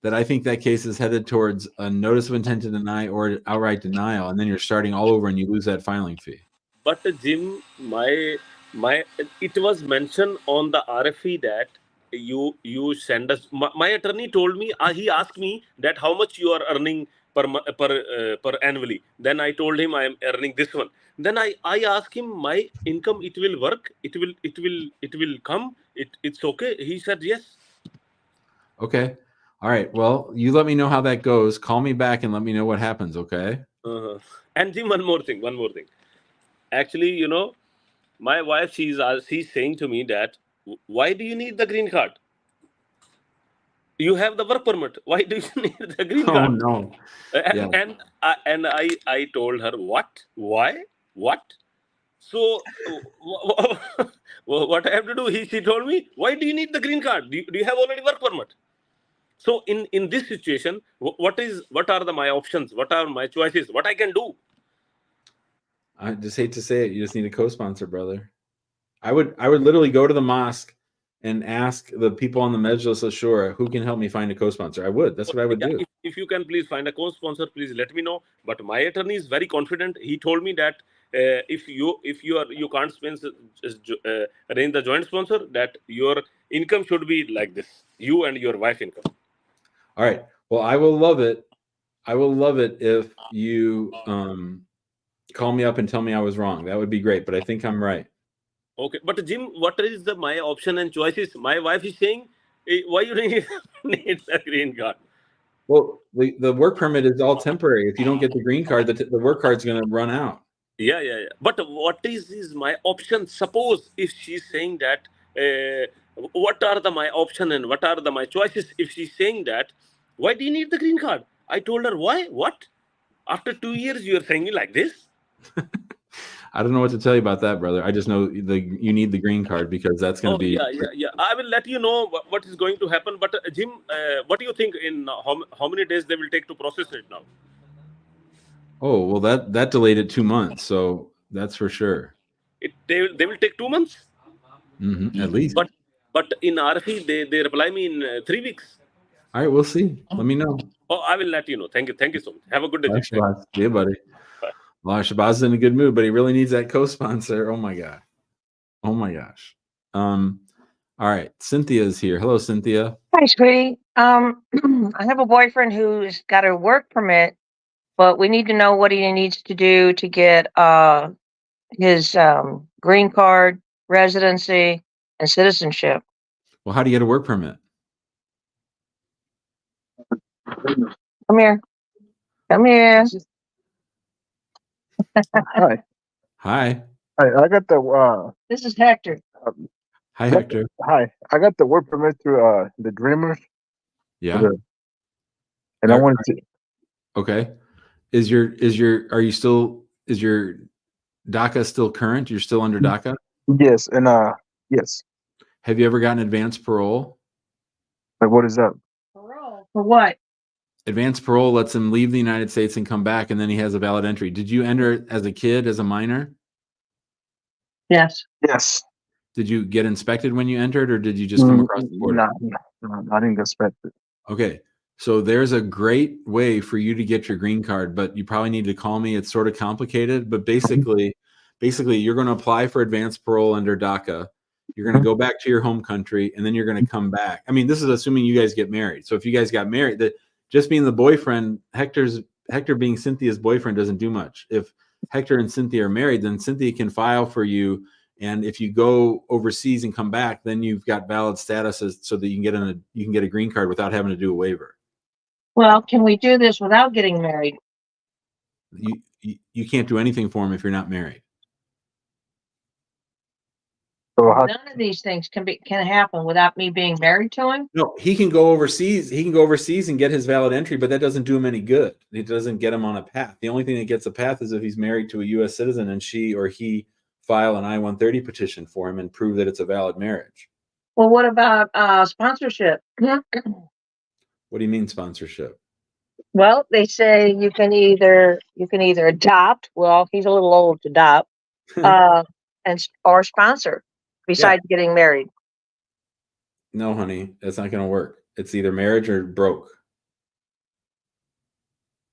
that I think that case is headed towards a notice of intent to deny or outright denial, and then you're starting all over and you lose that filing fee. But Jim, it was mentioned on the RFE that you send us. My attorney told me he asked me that how much you are earning per annually. Then I told him I am earning this one. Then I asked him my income. It will work. It will come. It's okay. He said yes. Okay. All right. Well, you let me know how that goes. Call me back and let me know what happens. Okay. And Jim, one more thing. Actually, my wife, she's saying to me that why do you need the green card? You have the work permit. Why do you need the green Oh card? no. Yeah. And I told her, what? Why? What? So what I have to do? She told me, why do you need the green card? Do you have already work permit? So in this situation, what are my options? What are my choices? What I can do? I just hate to say it. You just need a co-sponsor, brother. I would literally go to the mosque and ask the people on the Majlis Ashura who can help me find a co-sponsor. I would. That's what I would do. If you can please find a co-sponsor, please let me know. But my attorney is very confident. He told me that if you can't arrange the joint sponsor, that your income should be like this, you and your wife income. All right. Well, I will love it. I will love it if you call me up and tell me I was wrong. That would be great. But I think I'm right. Okay, but Jim, what is my option and choices? My wife is saying, why you need a green card? Well, the work permit is all temporary. If you don't get the green card, the work card's going to run out. Yeah. But what is my option? Suppose if she's saying that, what are my option and what are my choices? If she's saying that, why do you need the green card? I told her, why? What? After 2 years, you are saying me like this? I don't know what to tell you about that, brother. I just know you need the green card because that's going to be. Yeah. I will let you know what is going to happen. But Jim, what do you think in how many days they will take to process it now? Oh, well, that delayed it 2 months, so that's for sure. They will take 2 months? At least. But in RFE, they reply me in 3 weeks. All right, we'll see. Let me know. Oh, I will let you know. Thank you so much. Have a good day. Shabazz. Yeah, buddy. Well, Shabazz is in a good mood, but he really needs that co-sponsor. Oh my god. Oh my gosh. All right, Cynthia's here. Hello, Cynthia. Hi, sweetie. I have a boyfriend who's got a work permit, but we need to know what he needs to do to get his green card, residency, and citizenship. Well, how do you get a work permit? Come here. Come here. Hi. Hi. I got the This is Hector. Hi, Hector. Hi. I got the work permit through the Dreamers. Yeah. And I wanted to. Okay. Is your DACA still current? You're still under DACA? Yes, and yes. Have you ever gotten advanced parole? Like, what is that? Parole. For what? Advanced parole lets him leave the United States and come back, and then he has a valid entry. Did you enter as a kid, as a minor? Yes. Yes. Did you get inspected when you entered, or did you just come across the border? No, I didn't get inspected. Okay. So there's a great way for you to get your green card, but you probably need to call me. It's sort of complicated, but basically you're going to apply for advanced parole under DACA. You're going to go back to your home country, and then you're going to come back. I mean, this is assuming you guys get married. So if you guys got married, that just being the boyfriend, Hector being Cynthia's boyfriend doesn't do much. If Hector and Cynthia are married, then Cynthia can file for you. And if you go overseas and come back, then you've got valid statuses so that you can get a green card without having to do a waiver. Well, can we do this without getting married? You can't do anything for him if you're not married. So None of these things can happen without me being married to him. No, he can go overseas. He can go overseas and get his valid entry, but that doesn't do him any good. It doesn't get him on a path. The only thing that gets a path is if he's married to a U.S. citizen and she or he file an I-130 petition for him and prove that it's a valid marriage. Well, what about sponsorship? What do you mean sponsorship? Well, they say you can either adopt. Well, he's a little old to adopt, or sponsor. Besides getting married. No, honey, that's not going to work. It's either marriage or broke.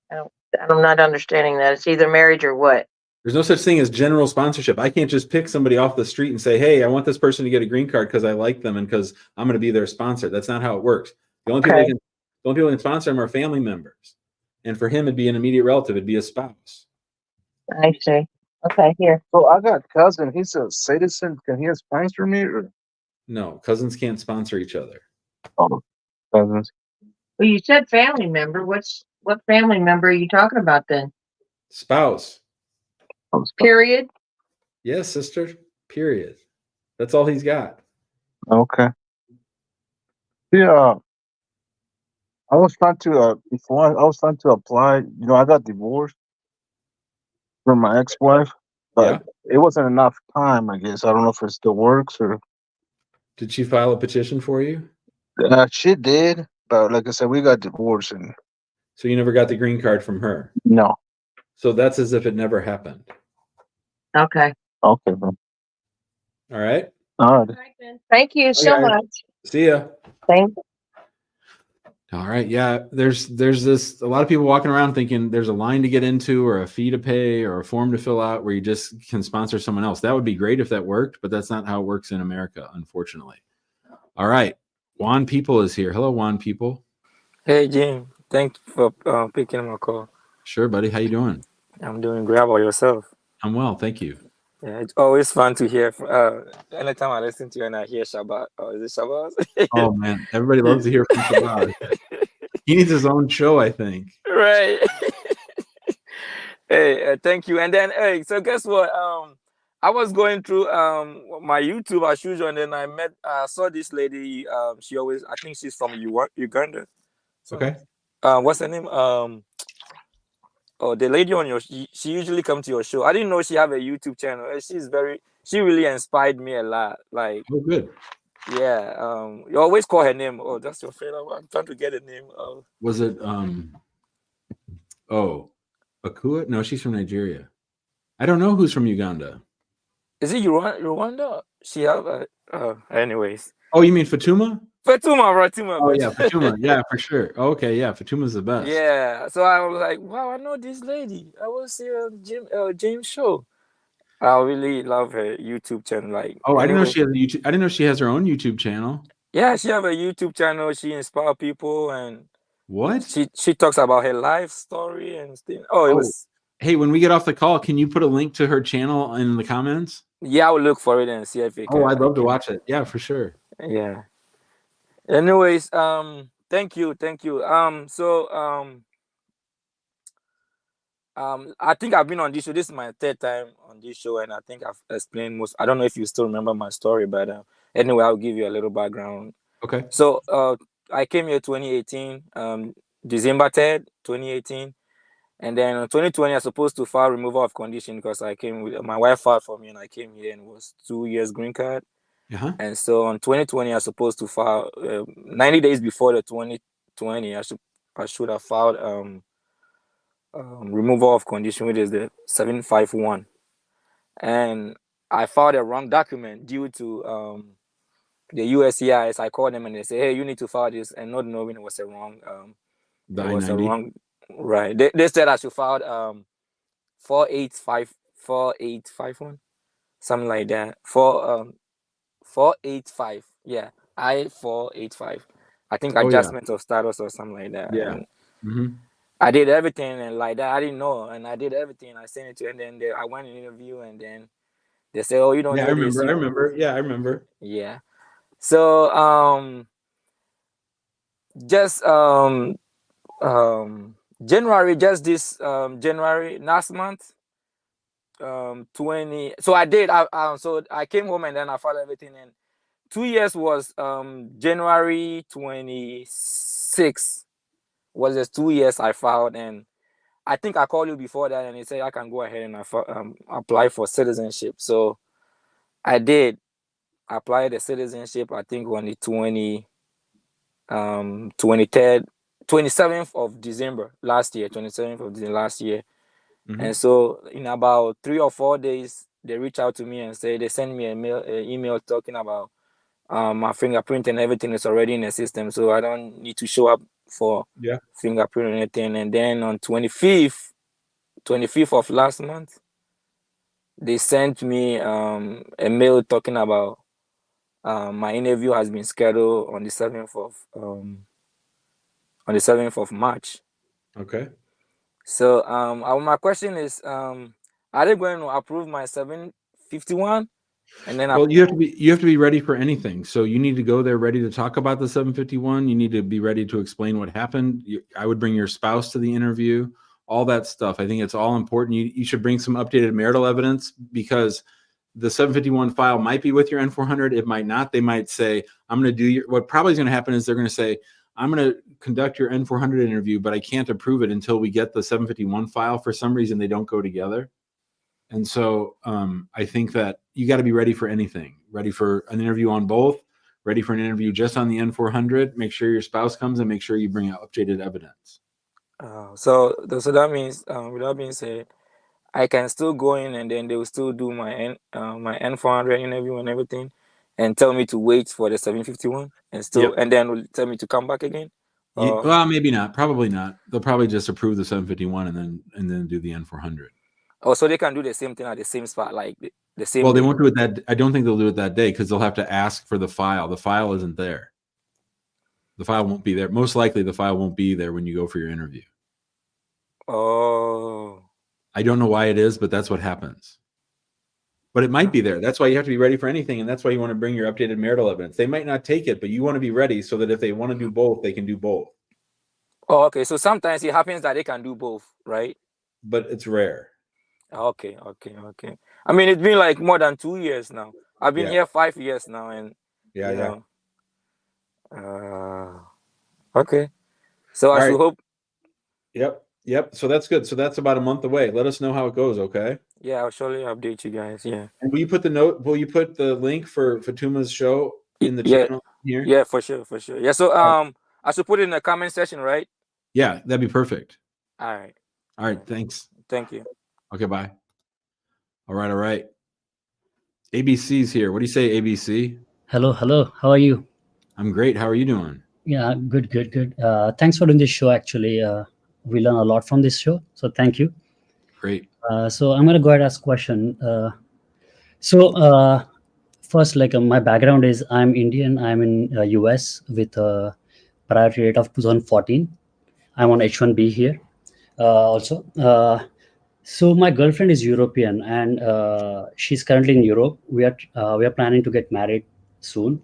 I'm not understanding that. It's either marriage or what? There's no such thing as general sponsorship. I can't just pick somebody off the street and say, hey, I want this person to get a green card because I like them and because I'm going to be their sponsor. That's not how it works. The only people who can sponsor him are family members. And for him, it'd be an immediate relative. It'd be a spouse. I see. Okay, here. So I got a cousin. He's a citizen. Can he sponsor me? Or? No, cousins can't sponsor each other. Oh, cousins. Well, you said family member. What family member are you talking about then? Spouse. Period. Yes, sister. Period. That's all he's got. Okay. Yeah. I was trying to before I was trying to apply. You know, I got divorced from my ex-wife, Yeah. but it wasn't enough time. I guess I don't know if it still works or. Did she file a petition for you? She did, but like I said, we got divorced and So you never got the green card from her. no. So that's as if it never happened. Okay. Okay, bro. All right. All right. Thank you so Okay. much. See ya. Thank All right. Yeah. There's this a lot of people walking around thinking there's a line to get into or a fee to pay or a form to fill out where you just can sponsor someone else. That would be great if that worked, but that's not how it works in America, unfortunately. All right. Juan People is here. Hello, Juan People. Hey Jim, thanks for picking my call. Sure, buddy. How you doing? I'm doing great. How about yourself? I'm well, thank you. Yeah, it's always fun to hear. Anytime I listen to you and I hear Shabbat, or is it Shabbat? Oh man, everybody loves to hear from Shabbat. He needs his own show, I think. Right. Hey, thank you. And then, hey, so guess what? I was going through my YouTube as usual, and then I saw this lady. She always, I think she's from Uganda. So, Okay. what's her name? Oh, the lady on your, she usually come to your show. I didn't know she have a YouTube channel. She really inspired me a lot. Like, Oh, good. yeah. You always call her name. Oh, that's your favorite one. I'm trying to get a name. Was it Akua? No, she's from Nigeria. I don't know who's from Uganda. Is it Rwanda? She have anyways. Oh, you mean Fatuma? Fatuma. Oh yeah, Fatuma. Yeah, for sure. Okay, yeah, Fatuma's the best. Yeah. So I was like, wow, I know this lady. I will see her on James show. I really love her YouTube channel. Like, Oh, I didn't know anyway. she has a YouTube. I didn't know she has her own YouTube channel. Yeah, she have a YouTube channel. She inspire people and What? She talks about her life story and things. Oh, it was. Hey, when we get off the call, can you put a link to her channel in the comments? Yeah, I will look for it and see if it can. Oh, I'd love to watch it. Yeah, for sure. Yeah. Anyways, thank you. I think I've been on this show. This is my third time on this show, and I think I've explained most. I don't know if you still remember my story, but anyway, I'll give you a little background. Okay. So, I came here 2018, December 3rd, 2018, and then 2020, I was supposed to file removal of condition because I came with my wife filed for me, and I came here and it was 2 years green card. Uh-huh. And so on 2020, I was supposed to file 90 days before the 2020. I should have filed removal of condition, which is the 751, and I filed a wrong document due to the USCIS. I called them and they said, "Hey, you need to file this," and not knowing it was a wrong. The it was a I-90? wrong. Right. They said I should file 4851, something like that. 485. Yeah, I-485. I think adjustment of status or something like that. Yeah. And I did everything and like that. I didn't know, and I did everything. I sent it to, and then I went in interview, and then they said, "Oh, you don't Yeah, need I this." remember. Yeah, I remember. Yeah. So just January, just this January last month, 20. So I did. So I came home and then I filed everything, and 2 years was January 26 was just 2 years I filed, and I think I called you before that, and he said I can go ahead and apply for citizenship. So I did apply the citizenship. I think on the 27th of December last year. 27th of December last year. And so in about 3 or 4 days, they reached out to me and say they sent me an email talking about my fingerprint and everything is already in the system, so I don't need to show up for fingerprint or anything. And then on 25th of last month, they sent me a mail talking about my interview has been scheduled on the 7th of March. Okay. So my question is, are they going to approve my 751? And then well, you have to be ready for anything. So you need to go there ready to talk about the 751. You need to be ready to explain what happened. I would bring your spouse to the interview, all that stuff. I think it's all important. You should bring some updated marital evidence because the 751 file might be with your N400. It might not. They might say, I'm going to do what probably is going to happen is they're going to say, I'm going to conduct your N400 interview, but I can't approve it until we get the 751 file. For some reason, they don't go together. And so I think that you got to be ready for anything, ready for an interview on both, ready for an interview just on the N400. Make sure your spouse comes and make sure you bring out updated evidence. So that means, with that being said, I can still go in and then they will still do my N400 interview and everything, and tell me to wait for the 751, and still, and then will tell me to come back again. Well, maybe not. Probably not. They'll probably just approve the 751 and then do the N400. Oh, so they can do the same thing at the same spot, like the same. Well, they day. won't do it that. I don't think they'll do it that day because they'll have to ask for the file. The file isn't there. The file won't be there. Most likely, the file won't be there when you go for your interview. Oh. I don't know why it is, but that's what happens. But it might be there. That's why you have to be ready for anything, and that's why you want to bring your updated marital evidence. They might not take it, but you want to be ready so that if they want to do both, they can do both. Oh, okay. So sometimes it happens that they can do both, right? But it's rare. Okay. I mean, it's been like more than 2 years now. I've been here 5 years now, and okay. So I should hope. Yep. So that's good. So that's about a month away. Let us know how it goes, okay? Yeah, I'll surely update you guys. Yeah. And will you put the link for Fatuma's show in the channel here? Yeah, for sure. Yeah. So I should put it in the comment section, right? Yeah, that'd be perfect. All right. Thanks. Thank you. Okay, bye. All right. ABC's here. What do you say, ABC? Hello. How are you? I'm great. How are you doing? Yeah, good. Thanks for doing this show. Actually, we learn a lot from this show. So thank you. Great. So I'm gonna go ahead and ask a question. First, my background is I'm Indian. I'm in US with a priority date of 2014. I'm on H1B here. Also, so my girlfriend is European and she's currently in Europe. We are planning to get married soon.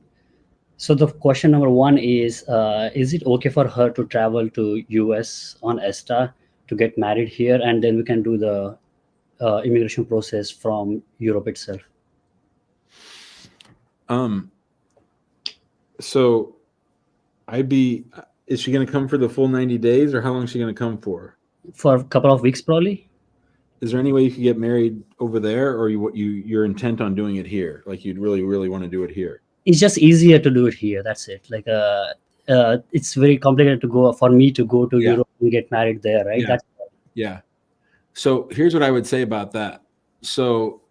So the question number one is it okay for her to travel to US on ESTA to get married here, and then we can do the immigration process from Europe itself? So is she going to come for the full 90 days, or how long is she going to come for? For a couple of weeks, probably. Is there any way you could get married over there, or you're intent on doing it here? Like you'd really, really want to do it here? It's just easier to do it here. That's it. It's very complicated for me to go to Europe and get married there, right? Yeah. So here's what I would say about that. So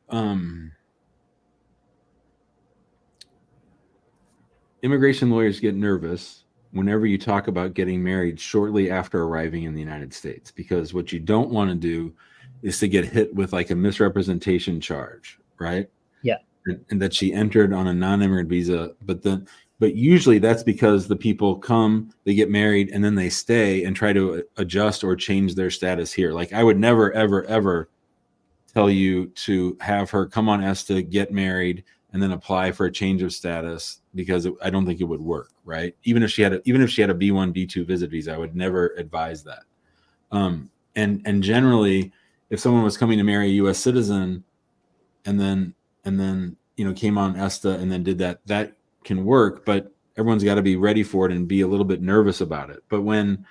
immigration lawyers get nervous whenever you talk about getting married shortly after arriving in the United States, because what you don't want to do is to get hit with like a misrepresentation charge, right? Yeah. And that she entered on a non-immigrant visa, but usually that's because the people come, they get married, and then they stay and try to adjust or change their status here. Like I would never, ever, ever tell you to have her come on ESTA, get married, and then apply for a change of status, because I don't think it would work, right? Even if she had a B1, B2 visit visa, I would never advise that. And generally, if someone was coming to marry a U.S. citizen, and then came on ESTA and then did that can work, but everyone's got to be ready for it and be a little bit nervous about it. But when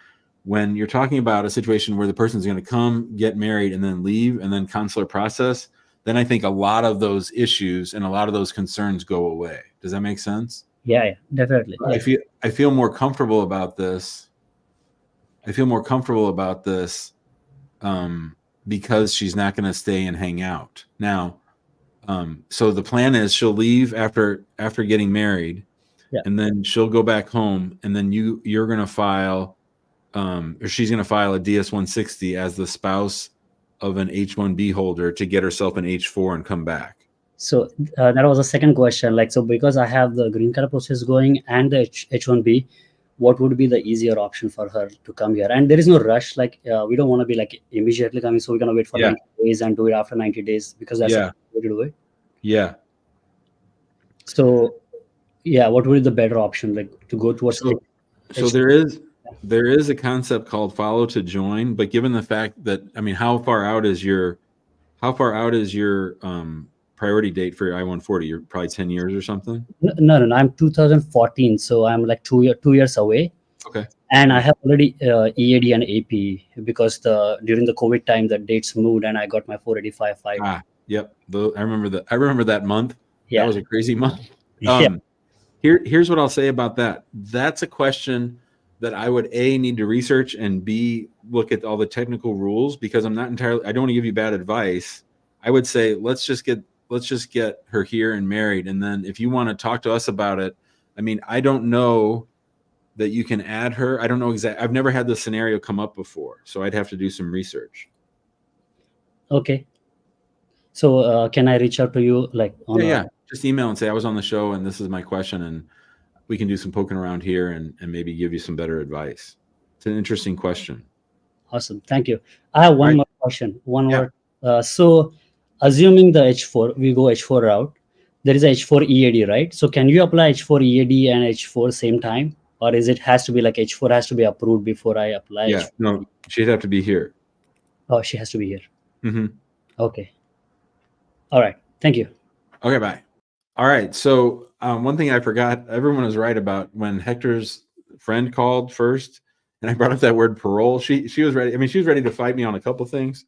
you're talking about a situation where the person's going to come, get married, and then leave, and then consular process, then I think a lot of those issues and a lot of those concerns go away. Does that make sense? Yeah, definitely. I feel more comfortable about this. Because she's not going to stay and hang out now. So the plan is she'll leave after getting married, and then she'll go back home, and then you're going to file, or she's going to file a DS-160 as the spouse of an H-1B holder to get herself an H-4 and come back. So that was a second question. So because I have the green card process going and the H-1B, what would be the easier option for her to come here? And there is no rush. We don't want to be immediately coming, so we're gonna wait for 90 days and do it after 90 days because that's the way to do it. Yeah. So, what would be the better option, to go towards? So there is a concept called follow to join, but given the fact that how far out is your priority date for your I-140? You're probably 10 years or something. No. I'm 2014, so I'm like 2 years away. Okay. And I have already EAD and AP because during the COVID time the dates moved and I got my 485 flight. Yep. I remember that month. Yeah. That was a crazy month. Yeah. Here's what I'll say about that. That's a question that I would A, need to research, and B, look at all the technical rules, because I don't want to give you bad advice. I would say let's just get her here and married, and then if you want to talk to us about it, I mean, I don't know that you can add her. I don't know exactly. I've never had this scenario come up before, so I'd have to do some research. Okay. So can I reach out to you like on Yeah. Just email and say I was on the show and this is my question, and we can do some poking around here and maybe give you some better advice. It's an interesting question. Awesome. Thank you. I have one more question. One more. So assuming the H4, we go H4 route, there is a H4 EAD, right? So can you apply H4 EAD and H4 same time? Or is it has to be like H4 has to be approved before I apply? Yeah, H4? no, she'd have to be here. Oh, she has to be here. Mm-hmm. Okay. All right. Thank you. Okay, bye. All right. So one thing I forgot, everyone was right about when Hector's friend called first, and I brought up that word parole. She was ready. I mean, she was ready to fight me on a couple things.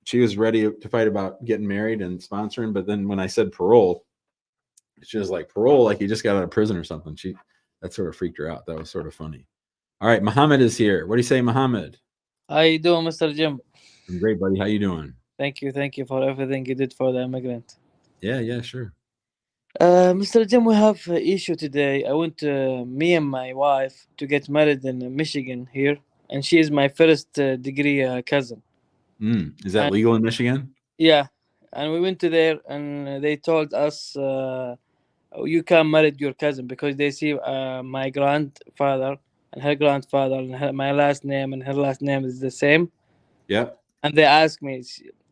She was ready to fight about getting married and sponsoring. But then when I said parole, she was like, parole, like you just got out of prison or something. That sort of freaked her out. That was sort of funny. All right. Muhammad is here. What do you say, Muhammad? How you doing, Mr. Jim? I'm great, buddy. How you doing? Thank you for everything you did for the immigrant. Yeah, sure. Mr. Jim, we have an issue today. I went me and my wife to get married in Michigan here, and she is my first degree cousin. Is that legal in Michigan? Yeah, and we went to there, and they told us you can't marry your cousin because they see my grandfather and her grandfather and my last name and her last name is the same. Yeah. And they ask me,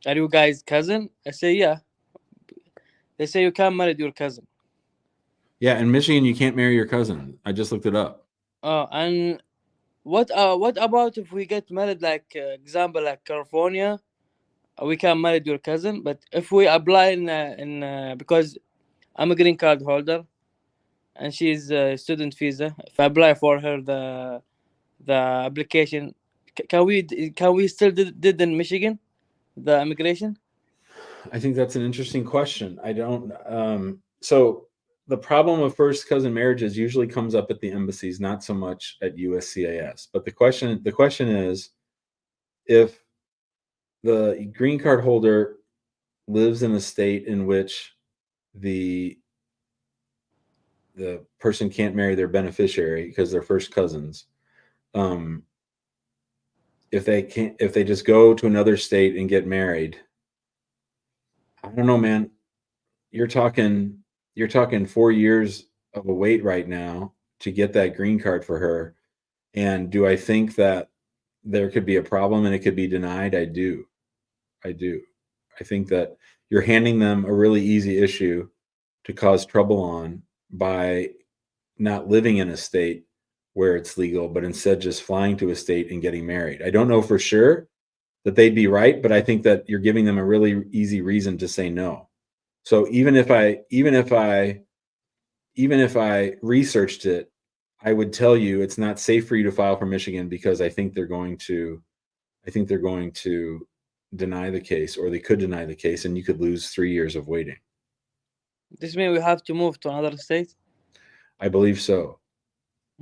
"Are you guys cousin?" I say, "Yeah." They say you can't marry your cousin. Yeah, in Michigan you can't marry your cousin. I just looked it up. And what about if we get married, like example, like California, we can marry your cousin. But if we apply in because I'm a green card holder, and she's a student visa. If I apply for her the application, can we still did in Michigan, the immigration? I think that's an interesting question. I don't. So the problem of first cousin marriages usually comes up at the embassies, not so much at USCIS. But the question is, if the green card holder lives in a state in which the person can't marry their beneficiary because they're first cousins, if they just go to another state and get married, I don't know, man. You're talking 4 years of a wait right now to get that green card for her. And do I think that there could be a problem and it could be denied? I do. I think that you're handing them a really easy issue to cause trouble on by not living in a state where it's legal, but instead just flying to a state and getting married. I don't know for sure that they'd be right, but I think that you're giving them a really easy reason to say no. So even if I researched it, I would tell you it's not safe for you to file for Michigan because I think they're going to deny the case, or they could deny the case, and you could lose 3 years of waiting. This means we have to move to another state? I believe so.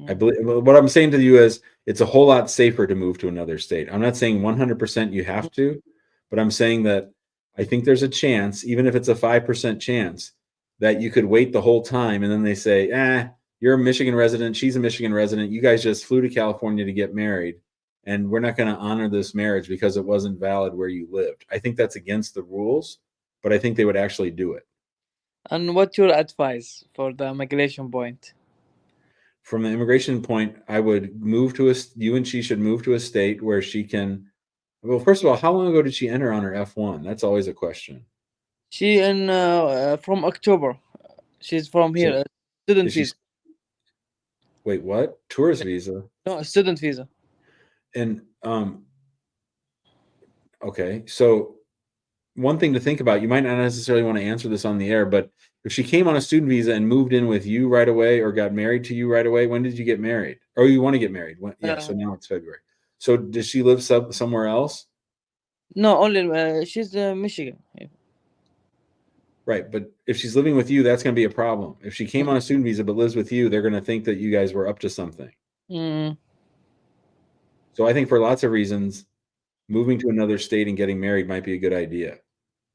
I believe what I'm saying to you is it's a whole lot safer to move to another state. I'm not saying 100% you have to, but I'm saying that I think there's a chance, even if it's a 5% chance, that you could wait the whole time and then they say, you're a Michigan resident, she's a Michigan resident, you guys just flew to California to get married, and we're not going to honor this marriage because it wasn't valid where you lived. I think that's against the rules, but I think they would actually do it. And what's your advice for the immigration point? From the immigration point, I would you and she should move to a state where she can. Well, first of all, how long ago did she enter on her F1? That's always a question. She from October. She's from here. Student visa. Wait, what? Tourist visa? No, student visa. And okay, so one thing to think about, you might not necessarily want to answer this on the air, but if she came on a student visa and moved in with you right away or got married to you right away, when did you get married? Or you want to get married? Yeah, so now it's February. So does she live somewhere else? No, only she's Michigan. Yeah. Right, but if she's living with you, that's going to be a problem. If she came on a student visa but lives with you, they're going to think that you guys were up to something. Mm. So I think for lots of reasons, moving to another state and getting married might be a good idea.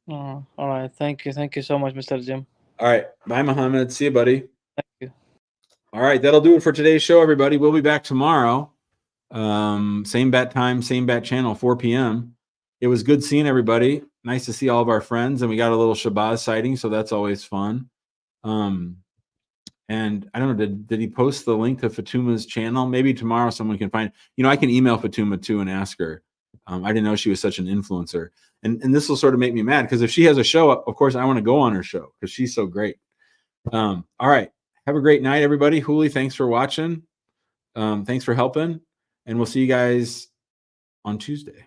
All right. Thank you so much, Mr. Jim. All right. Bye, Mohammed. See you, buddy. Thank you. All right. That'll do it for today's show, everybody. We'll be back tomorrow. Same bat time, same bat channel, 4 p.m. It was good seeing everybody. Nice to see all of our friends. And we got a little Shabazz sighting, so that's always fun. And I don't know, did he post the link to Fatuma's channel? Maybe tomorrow someone can find, I can email Fatuma too and ask her. I didn't know she was such an influencer. And this will sort of make me mad because if she has a show, of course, I want to go on her show because she's so great. All right. Have a great night, everybody. Hooli, thanks for watching. Thanks for helping. And we'll see you guys on Tuesday.